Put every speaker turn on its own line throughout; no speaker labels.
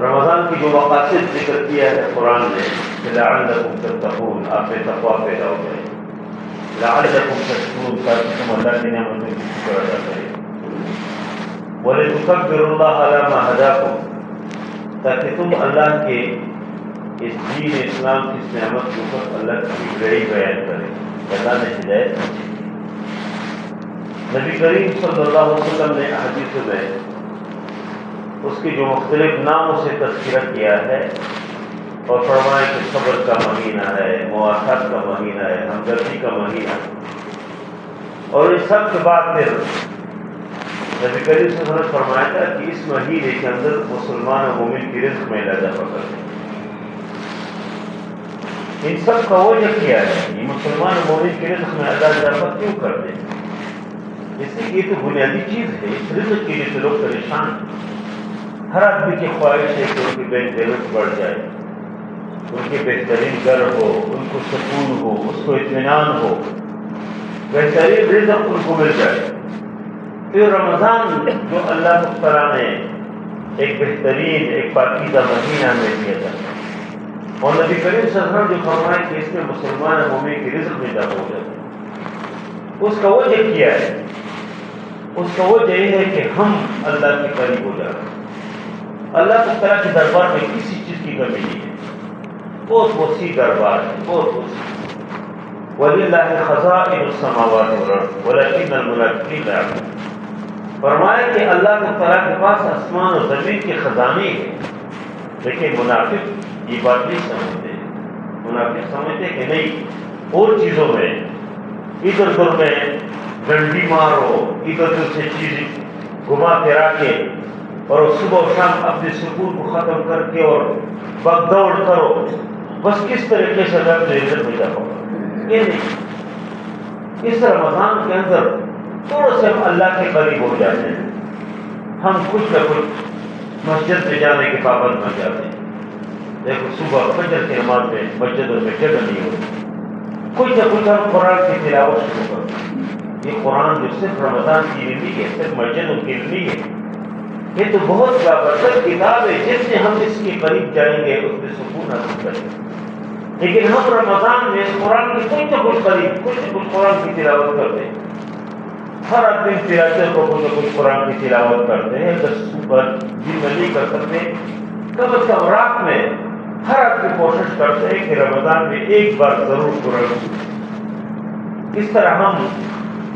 رمضان کی جو مقاصد ذکر کیا ہے قرآن نے کہ لعلکم تتقون، آپ میں تقویٰ پیدا ہو جائے، لعلکم تشکرون، تاکہ تم اللہ کی نعمتوں کی شکر ادا کریں، وَلِتُكَبِّرُوا اللَّهَ عَلَىٰ مَا هَدَاكُمْ، تاکہ تم اللہ کے اس دین اسلام کی اس نعمت کے اوپر اللہ کی بڑائی بیان کریں، اللہ نے ہدایت دی۔ نبی کریم صلی اللہ علیہ وسلم نے حدیث میں اس کے جو مختلف ناموں سے تذکرہ کیا ہے اور فرمایا کہ صبر کا مہینہ ہے، مواخات کا مہینہ ہے، ہمدردی کا مہینہ ہے، اور اس سب کے بعد پھر نبی کریم صلی اللہ علیہ وسلم نے فرمایا تھا کہ اس مہینے کے اندر مسلمان و مومن کی رزق میں اضافہ کرتے ہیں۔ ان سب کا وجہ کیا ہے؟ یہ مسلمان و مومن کی رزق میں اضافہ کیوں کرتے ہیں؟ اس لیے یہ تو بنیادی چیز ہے، اس رزق کے لیے تو لوگ پریشان ہیں۔ ہر آدمی کی خواہش ہے کہ ان کی بینک بیلنس بڑھ جائے، ان کے بہترین گھر ہو، ان کو سکون ہو، اس کو اطمینان ہو، بہترین رزق ان کو مل جائے۔ پھر رمضان جو اللہ تعالیٰ نے ایک بہترین ایک پاکیزہ مہینہ میں دیا تھا، اور نبی کریم صلی اللہ علیہ وسلم جو فرمائے کہ اس میں مسلمان مومن کی رزق میں اضافہ ہو جاتا ہے، اس کا وجہ کیا ہے؟ اس کا وجہ یہ ہے کہ ہم اللہ کے قریب ہو جاتے ہیں۔ اللہ تعالیٰ کے دربار میں کسی چیز کی کمی نہیں ہے، بہت وسیع دربار ہے، بہت وسیع۔ وَلِلَّهِ خَزَائِنُ السَّمَاوَاتِ وَالْأَرْضِ وَلَكِنَّ الْمُنَافِقِينَ لَا يَعْلَمُونَ، فرمایا کہ اللہ تعالیٰ کے پاس آسمان و زمین کے خزانے ہیں، لیکن منافق یہ بات نہیں سمجھتے۔ منافق سمجھتے کہ نہیں، اور چیزوں میں ادھر ادھر میں ڈنڈی مارو، ادھر ادھر سے چیز گھما پھرا کے، اور صبح و شام اپنے سکون کو ختم کر کے اور بھگ دوڑ کرو، بس کس طریقے سے اللہ کے رزق میں اضافہ کرو۔ یہ نہیں، اس رمضان کے اندر تھوڑا سے ہم اللہ کے قریب ہو جاتے ہیں، ہم کچھ نہ کچھ مسجد میں جانے کے پابند بن جاتے ہیں۔ دیکھو صبح فجر کی نماز میں مسجدوں میں جگہ نہیں ہوتی، کچھ نہ کچھ ہم قرآن کی تلاوت شروع کرتے ہیں۔ یہ قرآن جو صرف رمضان کے لیے نہیں ہے، صرف مسجدوں کے لیے نہیں ہے، یہ تو بہت زبردست کتاب ہے، جس سے ہم اس کے قریب جائیں گے اس میں سکون حاصل کریں گے۔ لیکن ہم رمضان میں اس قرآن کی کچھ نہ کچھ قریب، کچھ نہ کچھ قرآن کی تلاوت کرتے ہیں، ہر آدمی تلاوت کو کچھ نہ کچھ قرآن کی تلاوت کرتے ہیں۔ 10 دن میں نہیں کر سکتے، کم از کم رات میں ہر آدمی کوشش کرتے ہیں کہ رمضان میں ایک بار ضرور قرآن۔ اس طرح ہم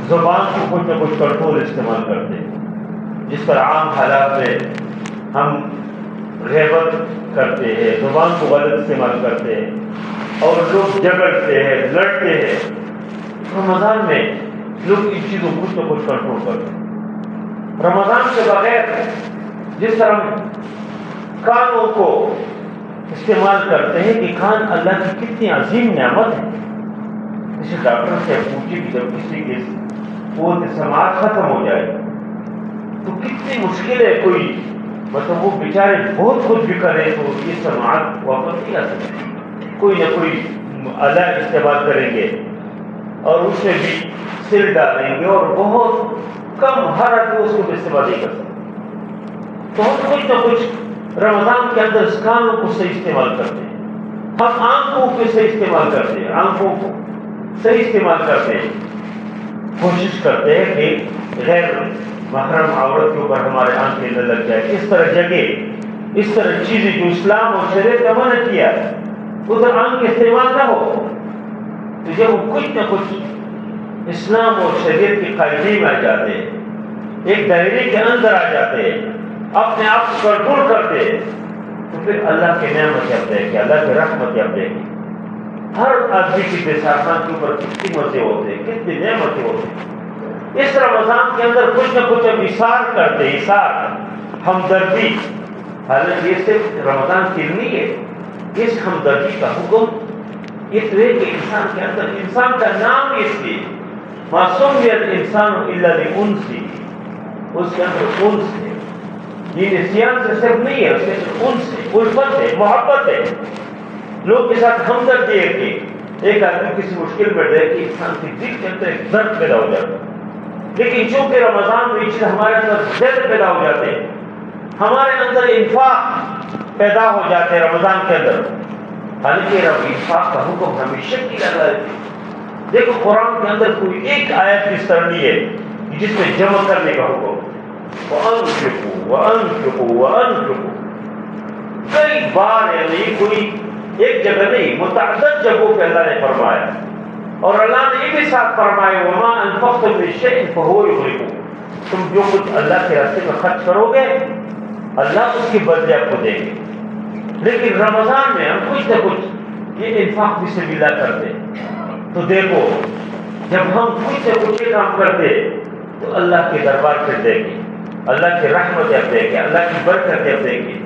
زبان کو کچھ نہ کچھ کنٹرول استعمال کرتے ہیں، جس پر عام حالات میں ہم غیبت کرتے ہیں، زبان کو غلط استعمال کرتے ہیں اور لوگ جھگڑتے ہیں، لڑتے ہیں۔ رمضان میں لوگ ان چیزوں کو کچھ نہ کچھ کنٹرول کرتے ہیں۔ رمضان کے بغیر جس طرح ہم کانوں کو استعمال کرتے ہیں کہ کان اللہ کی کتنی عظیم نعمت ہے، کسی ڈاکٹر سے پوچھے کہ جب کسی کے قوت سماعت ختم ہو جائے تو کتنی مشکل ہے، کوئی مطلب وہ بیچارے بہت کچھ بھی کرے تو یہ سماعت واپس نہیں آ سکتی، کوئی نہ کوئی آلہ استعمال کریں گے اور اس میں بھی سل ڈالیں گے، اور بہت کم ہر آدمی اس کو استعمال نہیں کر سکتا۔ تو ہم کچھ نہ کچھ رمضان کے اندر اس کانوں کو صحیح استعمال کرتے ہیں، ہم آنکھوں کو صحیح استعمال کرتے ہیں، آنکھوں کو صحیح استعمال کرتے ہیں، کوشش کرتے ہیں کہ غیر محرم عورت کے اوپر ہمارے آنکھیں نہ لگ جائے۔ اس طرح جگہ، اس طرح چیزیں جو اسلام اور شریعت نے منع کیا ادھر آنکھ استعمال نہ ہو، تو جب وہ کچھ نہ کچھ اسلام اور شریعت کے قاعدے میں آ جاتے ہیں، ایک دائرے کے اندر آ جاتے ہیں، اپنے آپ کو کنٹرول کرتے ہیں، تو پھر اللہ کی نعمت آپ دیکھیں، اللہ کی رحمت آپ دیکھیں۔ ہر آدمی کی دسترخوان کے اوپر کتنی مزے ہوتے ہیں، کتنی نعمتیں ہوتی ہیں۔ اس رمضان کے اندر کچھ نہ کچھ ہم اثار کرتے ہیں، اثار، ہمدردی۔ حالانکہ یہ صرف رمضان کے لیے نہیں ہے، اس ہمدردی کا حکم اس لیے کہ انسان کے اندر، انسان کا نام اس لیے ما سمی الانسان الا لانس، اس کے اندر انس ہے، یہ نسیان سے صرف نہیں ہے، اس کے اندر انس ہے، الفت ہے، محبت ہے، لوگ کے ساتھ ہمدردی ہے کہ ایک آدمی کسی مشکل میں رہے کہ انسان کے دل کے اندر ایک درد پیدا ہو جاتا ہے۔ لیکن چونکہ رمضان میں یہ چیز ہمارے اندر درد پیدا ہو جاتے ہیں، ہمارے اندر انفاق پیدا ہو جاتے ہیں رمضان کے اندر. حالانکہ رب انفاق کا حکم ہمیشہ کی لگا ہے. دیکھو قرآن کے اندر کوئی ایک آیت اس طرح نہیں ہے جس میں جمع کرنے کا حکم. وَأَنفِقُوا وَأَنفِقُوا وَأَنفِقُوا کئی بار، یعنی کوئی ایک جگہ نہیں، متعدد جگہوں پہ اللہ نے فرمایا. اور اللہ نے یہ بھی ساتھ فرمایا وَمَا أَنفَقْتُم مِّن شَيْءٍ فَهُوَ يُخْلِفُهُ. تم جو کچھ اللہ کے راستے میں خرچ کرو گے اللہ اس کے بدلے آپ کو دیں گے. لیکن رمضان میں ہم کچھ نہ کچھ یہ انفاق بھی سے ملا کرتے. تو دیکھو جب ہم کچھ نہ کچھ یہ کام کرتے تو اللہ کے دربار پہ دیں گے، اللہ کی رحمت اب دیں گے، اللہ کی برکت اب دیں گے،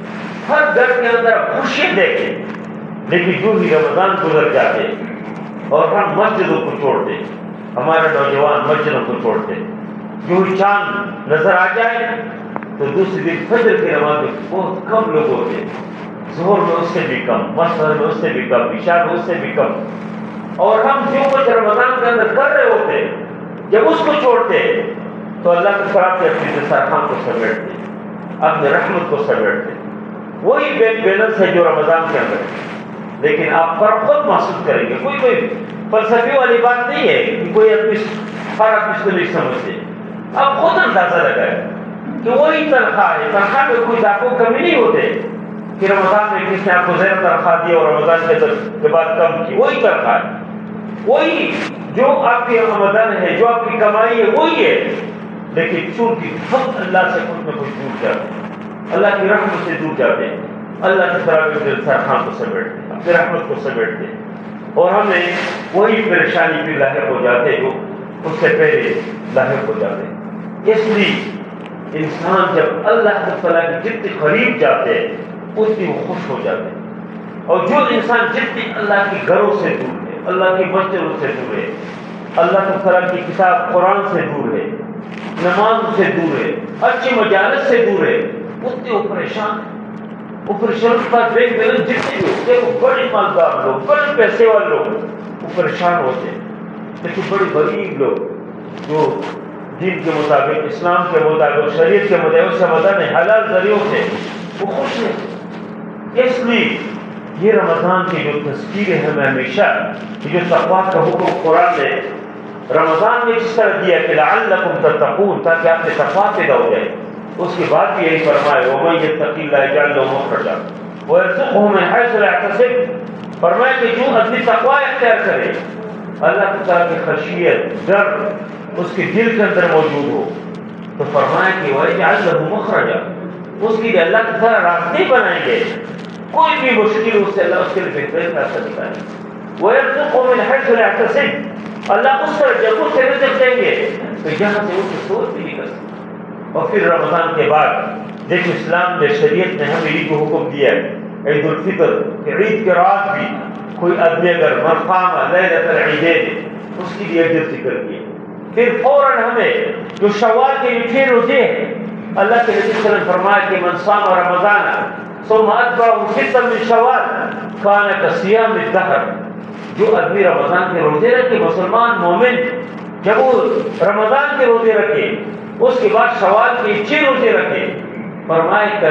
ہر گھر کے اندر خوشی دیں گے. لیکن جو ہی رمضان گزر جاتے اور ہم مسجدوں کو چھوڑتے، ہمارے نوجوان مسجدوں کو چھوڑتے، جو ہی چاند نظر آ جائے تو دوسرے دن فجر کی نماز میں بہت کم لوگ ہوتے، ظہر میں اس سے بھی کم، مسجد میں اس سے بھی کم، عشاء میں اس سے بھی کم. اور ہم جو کچھ رمضان کے اندر کر رہے ہوتے جب اس کو چھوڑتے تو اللہ کی طرف سے اپنی دسترخوان کو سمیٹتے، اپنی رحمت کو سمیٹتے. وہی بیلنس ہے جو رمضان کے اندر ہے. لیکن آپ فرق خود محسوس کریں گے. کوئی فلسفی والی بات نہیں ہے کہ کوئی آدمی فرق اس کو نہیں سمجھتے. آپ خود اندازہ لگائیں کہ وہی تنخواہ ہے، تنخواہ میں کوئی آپ کو کمی نہیں ہوتے کہ رمضان میں کس نے آپ کو زیادہ تنخواہ دی اور رمضان کے بعد کم کی. وہی تنخواہ ہے، وہی جو آپ کی آمدن ہے، جو آپ کی کمائی ہے وہی ہے. لیکن چونکہ ہم اللہ سے کچھ نہ کچھ دور جاتے ہیں، اللہ کی رحمت سے دور جاتے ہیں، اللہ کی طرف دسترخوان کو سمیٹتے ہیں، اپنی رحمت کو سمیٹتے ہیں، اور ہمیں وہی پریشانی بھی لاحق ہو جاتے جو اس سے پہلے لاحق ہو جاتے. اس لیے انسان جب اللہ تعالیٰ کے جتنے قریب جاتے ہیں اتنی وہ خوش ہو جاتے ہیں. اور جو انسان جتنی اللہ کے گھروں سے دور ہے، اللہ کی مسجدوں سے دور ہے، اللہ تعالیٰ کی کتاب قرآن سے دور ہے، نماز سے دور ہے، اچھی مجالس سے دور ہے، اتنے وہ پریشان ہیں. وہ پریشان کا بینک بیلنس جتنے بھی ہوتے ہیں، وہ بڑے مالدار لوگ، بڑے پیسے والے لوگ وہ پریشان ہوتے ہیں. لیکن بڑے غریب لوگ جو دین کے مطابق، اسلام کے مطابق، شریعت کے مطابق سمجھانے حلال ذریعوں سے وہ خوش ہیں. اس لیے یہ رمضان کی جو تذکیر ہے ہمیں ہمیشہ جو تقویٰ کا حکم قرآن نے رمضان میں جس طرح دیا کہ لعلکم تتقون، تاکہ آپ نے تقویٰ پیدا ہو جائے. اس کے بعد بھی یہی فرمایا وَمَن يَتَّقِ اللَّهَ يَجْعَل لَّهُ مَخْرَجًا وَيَرْزُقْهُ مِنْ حَيْثُ لَا يَحْتَسِبُ. فرمایا کہ جو آدمی تقویٰ اختیار کرے، اللہ تعالیٰ کی خشیت، ڈر اس کے دل کے اندر موجود ہو، تو فرمایا کہ وَيَجْعَل لَّهُ مَخْرَجًا، اس کے لیے اللہ تعالیٰ راستے بنائیں گے. کوئی بھی مشکل اس سے اللہ اس کے لیے بہترین راستہ بتائیں گے. وَيَرْزُقْهُ مِنْ حَيْثُ لَا يَحْتَسِبُ، اللہ اس طرح جگہوں سے رزق دیں گے تو جہاں سے اس کو سوچ بھی نہیں کر سکتے. اور پھر رمضان کے بعد دیکھو اسلام میں، شریعت نے ہمیں یہ جو حکم دیا ہے عید الفطر کہ عید کے رات بھی کوئی آدمی اگر من قام لیلۃ العیدین اس کے لیے اجر ذکر کیے. پھر فوراً ہمیں جو شوال کے جو 6 روزے ہیں، اللہ کے نبی صلی اللہ علیہ وسلم فرمایا کہ من صام رمضان ثم اتبعه ستا من شوال كان كصيام الدهر. جو آدمی رمضان کے روزے رکھے، مسلمان مومن، جب وہ رمضان کے روزے رکھے اس کے بعد شوال کے 6 روزے رکھے، فرمائے کہ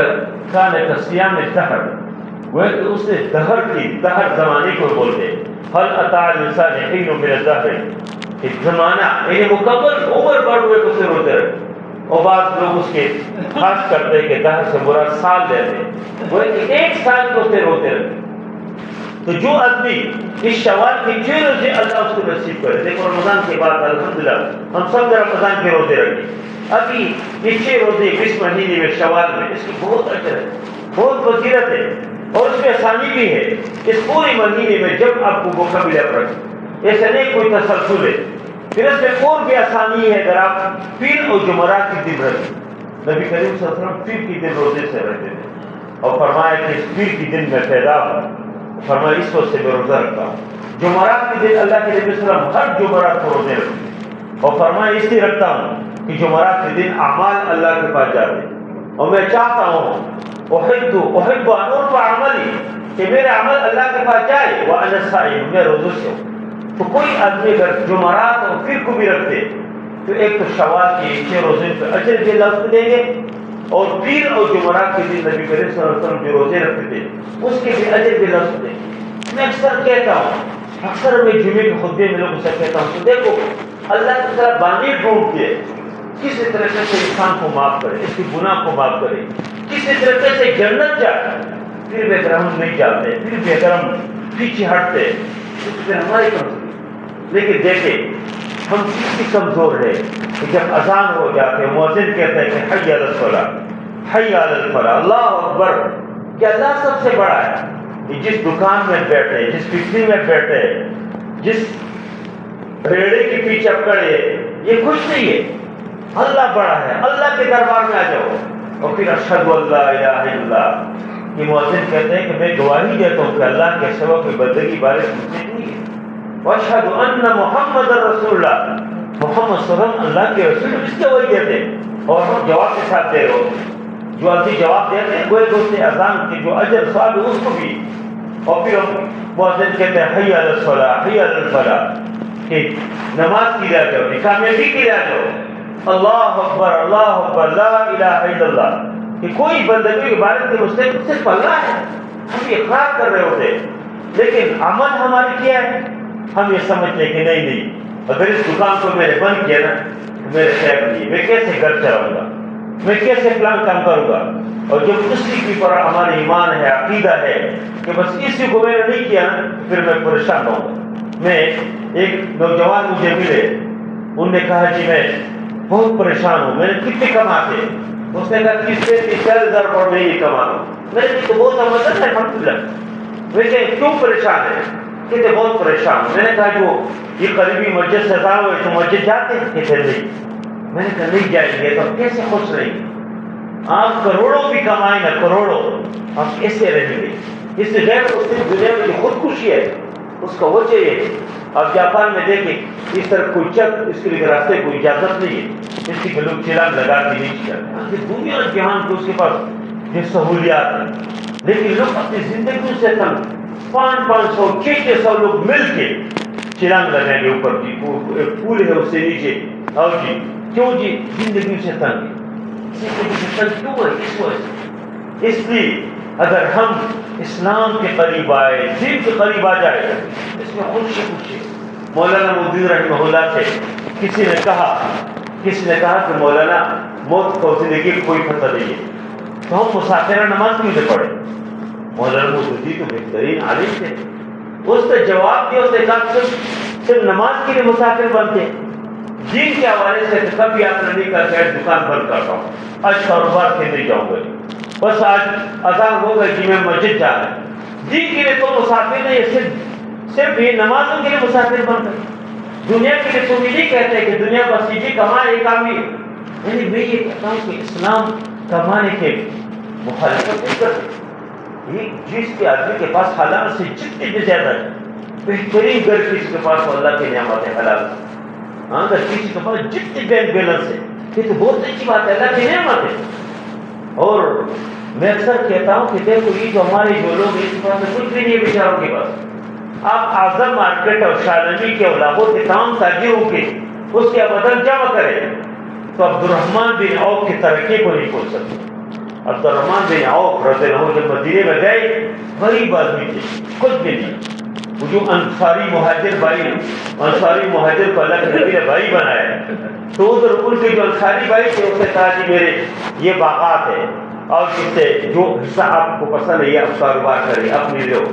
کان کصیام الدہر، وہ کہ اس نے دہر کی، دہر زمانے کو بولتے هل اتى الانسان حين من الدهر، ایک زمانہ یعنی مکمل عمر بڑھ ہوئے کو سے روزے رکھے. اور بعض لوگ اس کے خاص کرتے کہ دہر سے مراد سال لیتے، وہ کہ 1 سال کو سے روزے رکھے. تو جو آدمی اس شوال کے 6 روزے اللہ اس کو نصیب کرے. دیکھو رمضان کے بعد الحمدللہ ہم سب نے رمضان کے روزے رکھے. ابھی یہ 6 روزے اس مہینے میں شوال میں، اس کی بہت اجر ہے، بہت فضیلت ہے، اور اس میں آسانی بھی ہے. اس پورے مہینے میں جب آپ کو موقع ملے آپ رکھیں، ایسا نہیں کوئی تسلسل ہے. پھر اس میں اور بھی آسانی ہے اگر آپ پیر اور جمعرات کے دن رکھیں. نبی کریم صلی اللہ علیہ وسلم پیر کے دن روزے سے رہتے تھے اور فرمایا کہ اس پیر کے دن میں پیدا ہوں، فرمایا اس وقت سے میں روزہ رکھتا ہوں. جمعرات کے دن اللہ کے نبی صلی اللہ علیہ وسلم ہر جمعرات کو روزے رکھتے اور فرمایا اس لیے رکھتا ہوں کہ جمعرات کے دن اعمال اللہ کے پاس جاتے اور میں چاہتا ہوں احب ان ارفع عملی کہ میرے عمل اللہ کے پاس جائے وانا صائم، میں روزے سے ہوں. تو کوئی آدمی اگر جمعرات اور پھر کو بھی رکھتے تو ایک تو شوال کے 6 روزے پہ اجر بھی اللہ کو دیں گے، اور پیر اور جمعرات کے دن نبی کریم صلی اللہ علیہ وسلم جو روزے رکھتے تھے اس کے بھی اجر بھی لفظ ہوتے ہیں۔ میں اکثر کہتا ہوں، اکثر میں جمعے کے خطبے میں لوگوں سے کہتا ہوں کہ دیکھو اللہ کی طرح بانی ڈھونڈتے کسی طریقے سے انسان کو معاف کرے، اس کی گناہ کو معاف کرے، کسی طریقے سے جنت جائے، پھر بھی اگر ہم نہیں جاتے، پھر بھی اگر ہم پیچھے ہٹتے اس میں ہماری کمزوری۔ لیکن دیکھیں ہم کتنی کمزور ہے کہ جب اذان ہو جاتے مؤذن کہتا ہے کہ حی علی الصلاۃ، حی علی الفلاح، اللہ اکبر، کہ اللہ سب سے بڑا ہے۔ کہ جس دکان میں بیٹھے، جس فکری میں بیٹھے، جس ریڑے کے پیچھے پڑے، یہ کچھ نہیں ہے، اللہ بڑا ہے، اللہ کے دربار میں آ جاؤ۔ اور پھر اشہد ان لا الہ الا اللہ، یہ مؤذن کہتے ہیں کہ میں گواہی دیتا ہوں کہ اللہ کے سوا کوئی بندگی بارش مجھ سے نہیں ہے، واشہد ان محمد رسول اللہ، محمد صلی اللہ علیہ وسلم اللہ کے رسول، اس کے وہی دیتے ہیں۔ اور ہم جواب کے ساتھ دے رہے ہوتے جو آدمی جواب دیتے ہیں گوئے دوستے اذان کے جو اجر ثواب ہے اس کو بھی۔ اور پھر ہم مؤذن کہتے ہیں حی علی الصلاۃ، حی علی الفلاح، کہ نماز کی جائے جاؤ، کامیابی کی جائے جاؤ، اللہ اکبر، اللہ اکبر، لا الہ الا اللہ، کہ کوئی بندگی کے بارے میں مستحق صرف اللہ ہے۔ ہم یہ اقرار کر رہے ہوتے ہیں، لیکن عمل ہماری کیا ہے؟ ہم یہ سمجھتے ہیں کہ نہیں نہیں، اگر اس دکان کو میں نے بند کیا نا میرے خیر نہیں، میں کیسے گھر چلاؤں گا، میں کیسے پلان کام کروں گا۔ اور جب اسی کی پر ہمارا ایمان ہے، عقیدہ ہے کہ بس اسی کو میں نے نہیں کیا پھر میں پریشان ہوں گا۔ میں ایک نوجوان مجھے ملے، انہوں نے کہا جی میں بہت پریشان ہوں، میں نے کتنے کماتے؟ اس نے کہا 30,000 پر میں یہ کما ہوں۔ میں نے تو بہت آمدن ہے الحمدللہ۔ میں کہ کیوں پریشان ہے؟ کہتے بہت پریشان ہوں۔ میں نے کہا جو یہ قریبی مسجد سے ہوئے تو مسجد جاتے ہیں؟ کہتے نہیں۔ میں نے کہا نہیں جائیں گے تو کیسے خوش رہیں گے؟ آپ کروڑوں بھی کمائیں نا، کروڑوں، آپ کیسے رہیں گے؟ اس سے غیر اس دنیا میں جو خودکشی ہے اس کا وجہ یہ ہے۔ اب جاپان میں دیکھیں اس طرح کوئی چک، اس کے لیے راستے کو اجازت نہیں ہے، اس کی لوگ چلان لگا کے نہیں چلتے۔ دنیا جہان کو اس کے پاس یہ سہولیات ہیں، لیکن لوگ اپنی زندگی سے تنگ، 500 600 لوگ مل کے چلان لگائیں گے اوپر جی، ایک پول ہے اس سے نیچے، اور جی کیوں جی زندگی سے تنگ ہے، زندگی سے تنگ کیوں ہے؟ اس وجہ سے، اس لیے اگر ہم اسلام کے قریب آئے، دین کے قریب آ جائے، اس میں خوشی خوشی۔ مولانا مودودی رحمہ اللہ سے کسی نے کہا کہ مولانا موت کو زندگی کی کوئی پتہ نہیں ہے تو ہم مسافرہ نماز کیوں نہ پڑھیں؟ مولانا مودودی تو بہترین عالم تھے، اس نے جواب دیا، اس نے کہا صرف نماز کے لیے مسافر بنتے، دین کے حوالے سے کبھی آپ نے نہیں کہا کہ دکان بند کرتا ہوں، آج کاروبار کے نہیں جاؤں گا، بس آج اذان ہو گئی کہ میں مسجد جا رہا ہوں۔ دین کے لیے تو مسافر نہیں، صرف یہ نمازوں کے لیے مسافر بن گئے۔ دنیا کے لیے تم یہ نہیں کہتے کہ دنیا بس یہ کمائے یہ کام ہی، یعنی میں یہ کہتا ہوں کہ اسلام کمانے کے مخالفت نہیں کرتے۔ یہ جس کے آدمی کے پاس حالات سے جتنے بھی زیادہ ہے، بہترین گھر کسی کے پاس اللہ کے نعمت ہے حلال، ہاں اگر کسی کے پاس جتنے بینک بیلنس ہے یہ تو بہت اچھی بات ہے، اللہ کی نعمت ہے۔ اور میں اکثر کہتا ہوں کہ دیکھو یہ جو ہمارے جو لوگ اس پاس کچھ بھی نہیں ہے بیچاروں کے پاس، آپ اعظم مارکیٹ اور شالنی کے علاقوں کے تمام تاجروں کے اس کے بدل جمع کریں تو عبدالرحمن بن عوف کی ترقی کو نہیں کھول سکتے۔ عبدالرحمن بن عوف رضی اللہ عنہ جب مدینے میں گئے غریب آدمی تھے، کچھ بھی نہیں۔ وہ جو انصاری مہاجر بھائی، انصاری مہاجر کو اللہ کے نبی نے بھائی بنایا، تو ادھر ان کے جو انصاری بھائی تھے اس نے کہا جی میرے یہ باغات ہے اور اس سے جو حصہ آپ کو پسند ہے یہ آپ کاروبار کریں، اپنی لو،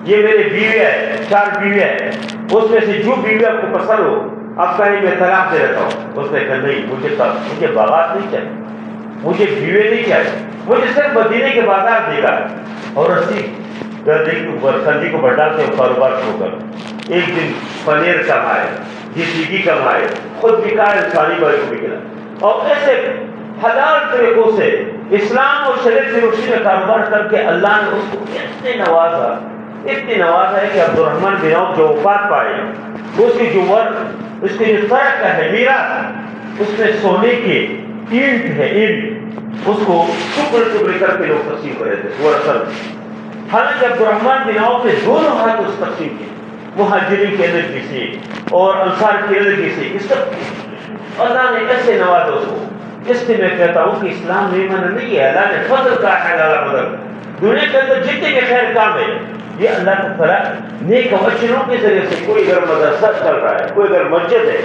یہ میرے بیوی ہے، 4 بیوی ہے، اس میں سے جو بیوی آپ کو پسند ہو آپ کہیں میں طلاق دے رہتا ہوں۔ اس نے کہا نہیں، مجھے باغات نہیں چاہیے، مجھے بیوی نہیں چاہیے، مجھے صرف مدینے کے بازار دے گا۔ اور رسی گردے کے اوپر سردی کو بڑھاتے ہو کاروبار شروع کر، ایک دن پنیر کمائے، جیسیگی کمائے، خود بھی کھائے، انصاری بھائی کو بھی کھلائے، اور ایسے حلال طریقوں سے اسلام اور شریعت کی روشنی میں کاروبار کر کے اللہ نے اس کو اتنے نوازا ہے کہ عبدالرحمن بن عوف جو وفات پائے، اس کی جو ورث، اس کی جو ترکہ ہے میراث، اس میں سونے کے اینٹ ہے، اینٹ، اس کو ٹکڑے کر کے لوگ تقسیم کر رہے تھے ورثہ۔ حالانکہ عبدالرحمن بن عوف نے دونوں ہاتھ اس تقسیم کیے، مہاجرین کے اندر کسی اور انصار کے اندر کسی، اس کا اللہ نے ایسے نوازا اس کو اس سے میں کہتا ہوں کہ اسلام نہیں منع نہیں ہے، اللہ نے فضل کا ہے اللہ بدل. دنیا کے اندر جتنے بھی خیر کام ہے یہ اللہ تعالیٰ نیک و اچھے لوگوں کے ذریعے سے، کوئی اگر مدرسہ چل رہا ہے، کوئی اگر مسجد ہے،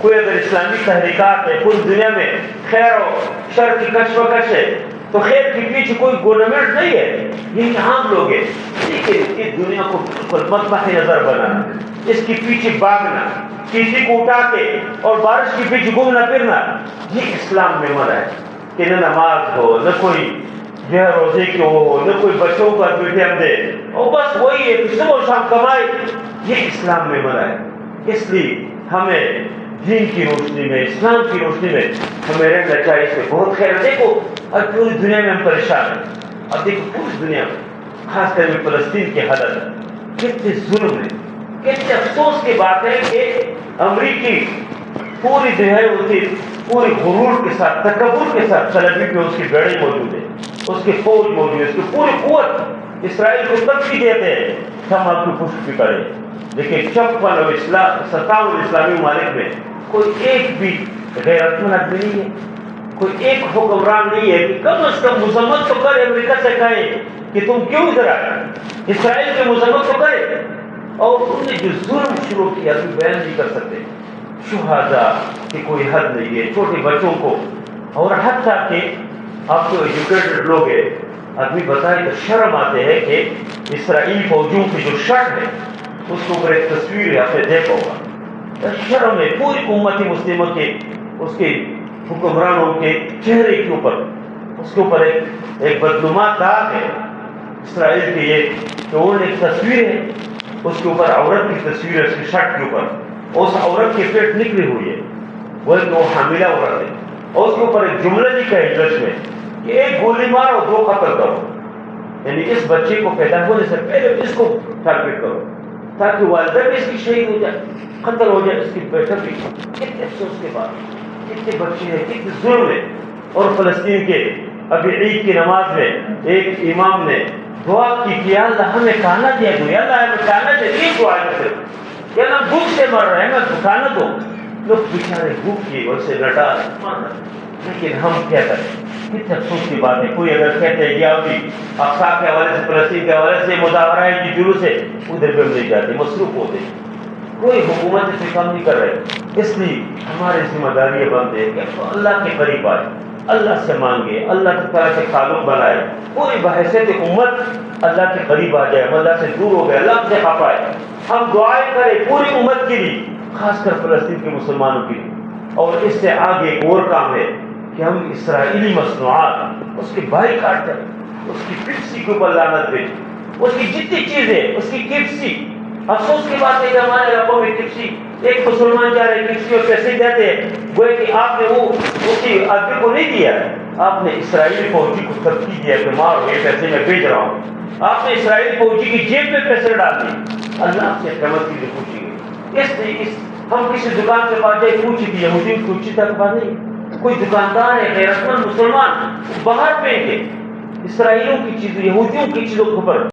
کوئی اگر اسلامی تحریکات ہے، کوئی دنیا میں خیر و شر کی کشمکش ہے، تو خیر کے پیچھے کوئی گورنمنٹ نہیں ہے، یہ عام لوگ ہیں. لیکن اس دنیا کو بالکل مطمح نظر بنانا، اس کے پیچھے بھاگنا، کسی کو اٹھا کے اور بارش کے پیچھے گھومنا پھرنا، یہ اسلام میں منع ہے. کہ نہ نماز ہو، نہ کوئی جو ہے روزے کی ہو، نہ کوئی بچوں کو میڈیم دے، اور بس وہی ہے کہ صبح و شام کمائے، یہ اسلام میں منع ہے. اس لیے ہمیں دین کی روشنی میں، اسلام کی روشنی میں ہمیں رہنا چاہیے. اس میں بہت خیر. دیکھو اب پوری دنیا میں ہم پریشان ہیں. اب دیکھو پوری دنیا میں خاص کر کے فلسطین کی حالت کتنے ظلم ہے. کتنے افسوس کی بات ہے کہ امریکی پوری جو ہے اس کی پوری غرور کے ساتھ، تکبر کے ساتھ چلنے پہ اس کی گاڑی موجود ہے، اس کی فوج موجود ہے، اس کی پوری قوت اسرائیل کو ترقی دیتے ہیں. ہم آپ کی پشت بھی کریں، لیکن 56 اور 57 اسلامی ممالک میں کوئی ایک بھی غیرت مند آدمی نہیں ہے، کوئی ایک حکمران نہیں ہے کہ کم از کم مذمت تو کرے، امریکہ سے کہیں کہ تم کیوں ادھر آئے، اسرائیل کی مذمت تو کرے. اور انہوں نے جو ظلم شروع کیا تو بیان نہیں کر سکتے. شہداء کی کوئی حد نہیں ہے، چھوٹے بچوں کو، اور حتیٰ کہ آپ تو ایجوکیٹڈ لوگ ہیں، آدمی بتائے تو شرم آتے ہیں کہ اسرائیلی فوجیوں کی جو شرٹ ہے اس کے اوپر ایک تصویر ہے، آپ نے دیکھا ہوگا. شرم ہے پوری امت مسلمہ کے، اس کے حکمرانوں کے چہرے کے اوپر، اس کے اوپر ایک بدنما داغ ہے اسرائیل کے. یہ کہ وہ ایک تصویر ہے، اس کے اوپر عورت کی تصویر ہے، اس کی شرٹ کے اوپر، اور اس عورت کے پیٹ نکلی ہوئی ہے، وہ حاملہ عورت ہے، اور اس کے اوپر ایک جملہ لکھا ہے انگلش میں کہ ایک گولی مارو، 2 قتل کرو. یعنی اس بچے کو پیدا ہونے سے پہلے اس کو ٹارگیٹ کرو تاکہ والدہ بھی اس کی شہید ہو جائے، قتل ہو جائے، اس کی بیٹا بھی. کتنے افسوس کے بعد، کتنے بچے ہیں، کتنے ظلم ہے. اور فلسطین کے ابھی عید کی نماز میں ایک امام نے دعا کی کہ اللہ ہمیں کھانا دیا دو، یا اللہ ہمیں کھانا دے. یہ دعا ہے صرف، یا اللہ بھوک سے مر رہے ہیں، ہمیں کھانا دو. لوگ بیچارے بھوک کی وجہ سے لٹا مر رہے، لیکن ہم کیا کریں. کتنے افسوس کی بات ہے. کوئی اگر کہتے ہیں کہ اقصیٰ کے حوالے سے، فلسطین کے حوالے سے مظاہرہ ہے کہ جلوس ہے، ادھر بھی ہم نہیں جاتے، مصروف ہوتے. کوئی حکومت سے کام نہیں کر رہے. اس لیے ہماری ذمہ داری یہ بنتی ہے کہ اللہ کے قریب آئے، اللہ سے مانگے، اللہ تعالیٰ سے تعلق بنائے، پوری بحیثیت امت اللہ کے قریب آ جائے. ہم اللہ سے دور ہو گئے، اللہ سے خفا ہے. ہم دعائیں کریں پوری امت کے لیے، خاص کر فلسطین کے مسلمانوں کے لیے. اور اس سے آگے ایک اور کام ہے کہ ہم اسرائیلی مصنوعات اس کے بائیکاٹ کریں، اس کی پیپسی کے اوپر لعنت بھیجیں، اس کی جتنی چیزیں، اس کی کپسی. افسوس کی بات ہے کہ ہمارے علاقوں میں کپسی، ایک مسلمان جا رہے کپسی اور پیسے دیتے ہیں، گویا کہ آپ نے وہ اسی آدمی کو نہیں دیا ہے، آپ نے اسرائیلی فوجی کو ترقی دیا کہ مارو، یہ پیسے میں بھیج رہا ہوں. آپ نے اسرائیلی فوجی کی جیب میں پیسے ڈال دیے. اللہ سے قیامت کی پوچھی گئی. اس لیے ہم کسی دکان کے پاس جائے پوچھی کہ یہودی پوچھی تک بات نہیں. کوئی دکاندار ہے غیرت مند مسلمان باہر پھینکے اسرائیلیوں کی چیزوں، یہودیوں کی چیزوں کے اوپر